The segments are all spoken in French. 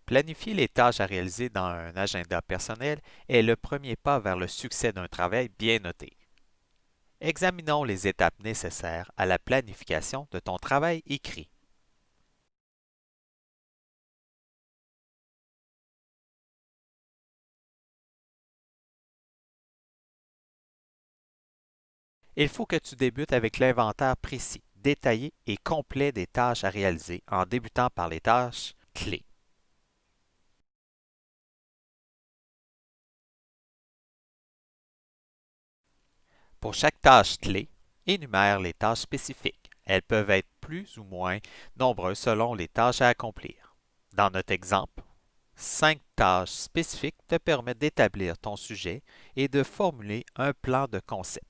Planifier les tâches à réaliser dans un agenda personnel est le premier pas vers le succès d'un travail bien noté. Examinons les étapes nécessaires à la planification de ton travail écrit. Il faut que tu débutes avec l'inventaire précis, détaillé et complet des tâches à réaliser en débutant par les tâches clés. Pour chaque tâche clé, énumère les tâches spécifiques. Elles peuvent être plus ou moins nombreuses selon les tâches à accomplir. Dans notre exemple, 5 tâches spécifiques te permettent d'établir ton sujet et de formuler un plan de concept.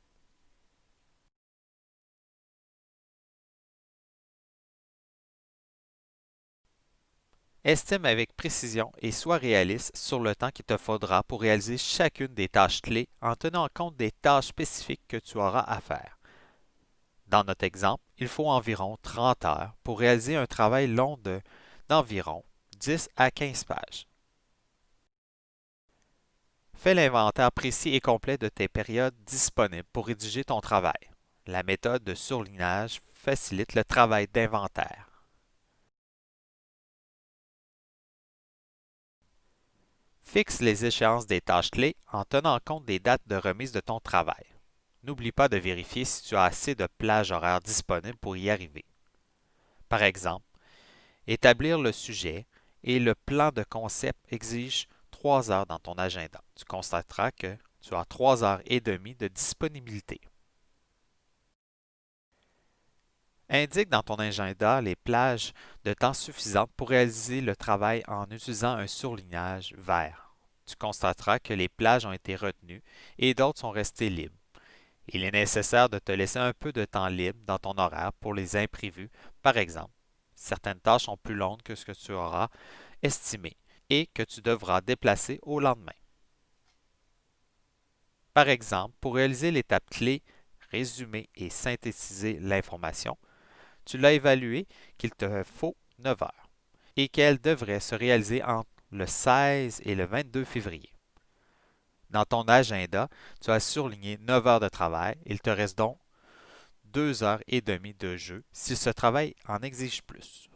Estime avec précision et sois réaliste sur le temps qu'il te faudra pour réaliser chacune des tâches clés en tenant compte des tâches spécifiques que tu auras à faire. Dans notre exemple, il faut environ 30 heures pour réaliser un travail long d'environ 10 à 15 pages. Fais l'inventaire précis et complet de tes périodes disponibles pour rédiger ton travail. La méthode de surlignage facilite le travail d'inventaire. Fixe les échéances des tâches clés en tenant compte des dates de remise de ton travail. N'oublie pas de vérifier si tu as assez de plages horaires disponibles pour y arriver. Par exemple, établir le sujet et le plan de concept exigent 3 heures dans ton agenda. Tu constateras que tu as 3 heures et demie de disponibilité. Indique dans ton agenda les plages de temps suffisantes pour réaliser le travail en utilisant un surlignage vert. Tu constateras que les plages ont été retenues et d'autres sont restées libres. Il est nécessaire de te laisser un peu de temps libre dans ton horaire pour les imprévus. Par exemple, certaines tâches sont plus longues que ce que tu auras estimé et que tu devras déplacer au lendemain. Par exemple, pour réaliser l'étape clé, résumer et synthétiser l'information, tu l'as évalué qu'il te faut 9 heures et qu'elle devrait se réaliser entre le 16 et le 22 février. Dans ton agenda, tu as surligné 9 heures de travail. Il te reste donc 2 heures et demie de jeu si ce travail en exige plus.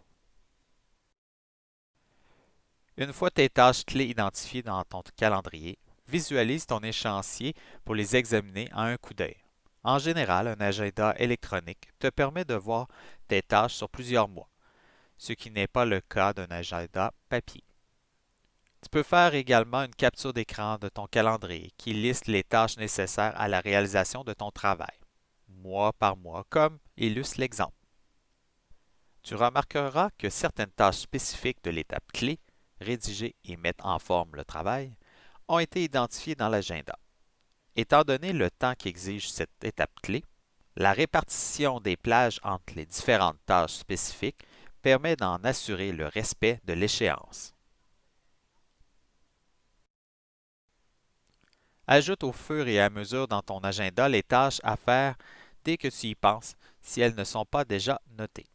Une fois tes tâches clés identifiées dans ton calendrier, visualise ton échéancier pour les examiner à un coup d'œil. En général, un agenda électronique te permet de voir tes tâches sur plusieurs mois, ce qui n'est pas le cas d'un agenda papier. Tu peux faire également une capture d'écran de ton calendrier qui liste les tâches nécessaires à la réalisation de ton travail, mois par mois, comme illustre l'exemple. Tu remarqueras que certaines tâches spécifiques de l'étape clé, rédiger et mettre en forme le travail, ont été identifiées dans l'agenda. Étant donné le temps qu'exige cette étape clé, la répartition des plages entre les différentes tâches spécifiques permet d'en assurer le respect de l'échéance. Ajoute au fur et à mesure dans ton agenda les tâches à faire dès que tu y penses si elles ne sont pas déjà notées.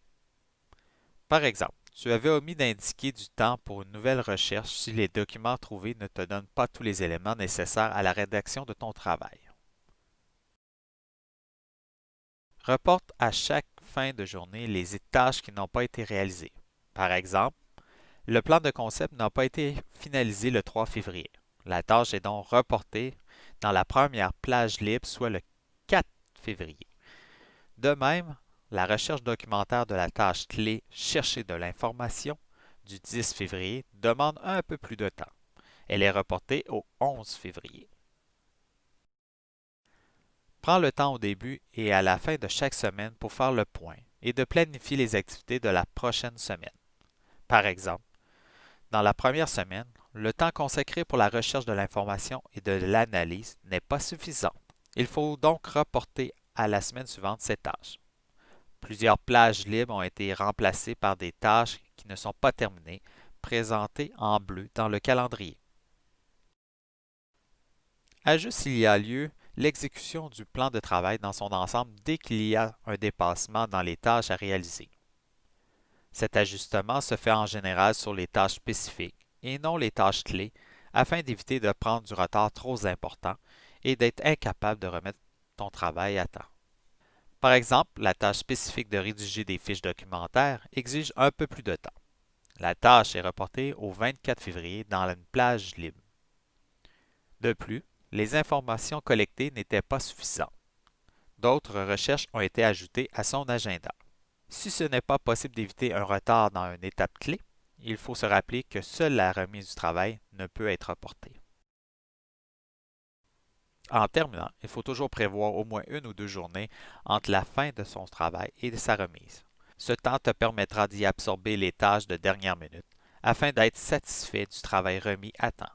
Par exemple, tu avais omis d'indiquer du temps pour une nouvelle recherche si les documents trouvés ne te donnent pas tous les éléments nécessaires à la rédaction de ton travail. Reporte à chaque fin de journée les tâches qui n'ont pas été réalisées. Par exemple, le plan de concept n'a pas été finalisé le 3 février. La tâche est donc reportée dans la première plage libre, soit le 4 février. De même, la recherche documentaire de la tâche clé Chercher de l'information du 10 février demande un peu plus de temps. Elle est reportée au 11 février. Prends le temps au début et à la fin de chaque semaine pour faire le point et de planifier les activités de la prochaine semaine. Par exemple, dans la première semaine, le temps consacré pour la recherche de l'information et de l'analyse n'est pas suffisant. Il faut donc reporter à la semaine suivante ces tâches. Plusieurs plages libres ont été remplacées par des tâches qui ne sont pas terminées, présentées en bleu dans le calendrier. Ajuste s'il y a lieu l'exécution du plan de travail dans son ensemble dès qu'il y a un dépassement dans les tâches à réaliser. Cet ajustement se fait en général sur les tâches spécifiques, et non les tâches clés afin d'éviter de prendre du retard trop important et d'être incapable de remettre ton travail à temps. Par exemple, la tâche spécifique de rédiger des fiches documentaires exige un peu plus de temps. La tâche est reportée au 24 février dans une plage libre. De plus, les informations collectées n'étaient pas suffisantes. D'autres recherches ont été ajoutées à son agenda. Si ce n'est pas possible d'éviter un retard dans une étape clé, il faut se rappeler que seule la remise du travail ne peut être reportée. En terminant, il faut toujours prévoir au moins une ou deux journées entre la fin de son travail et de sa remise. Ce temps te permettra d'y absorber les tâches de dernière minute afin d'être satisfait du travail remis à temps.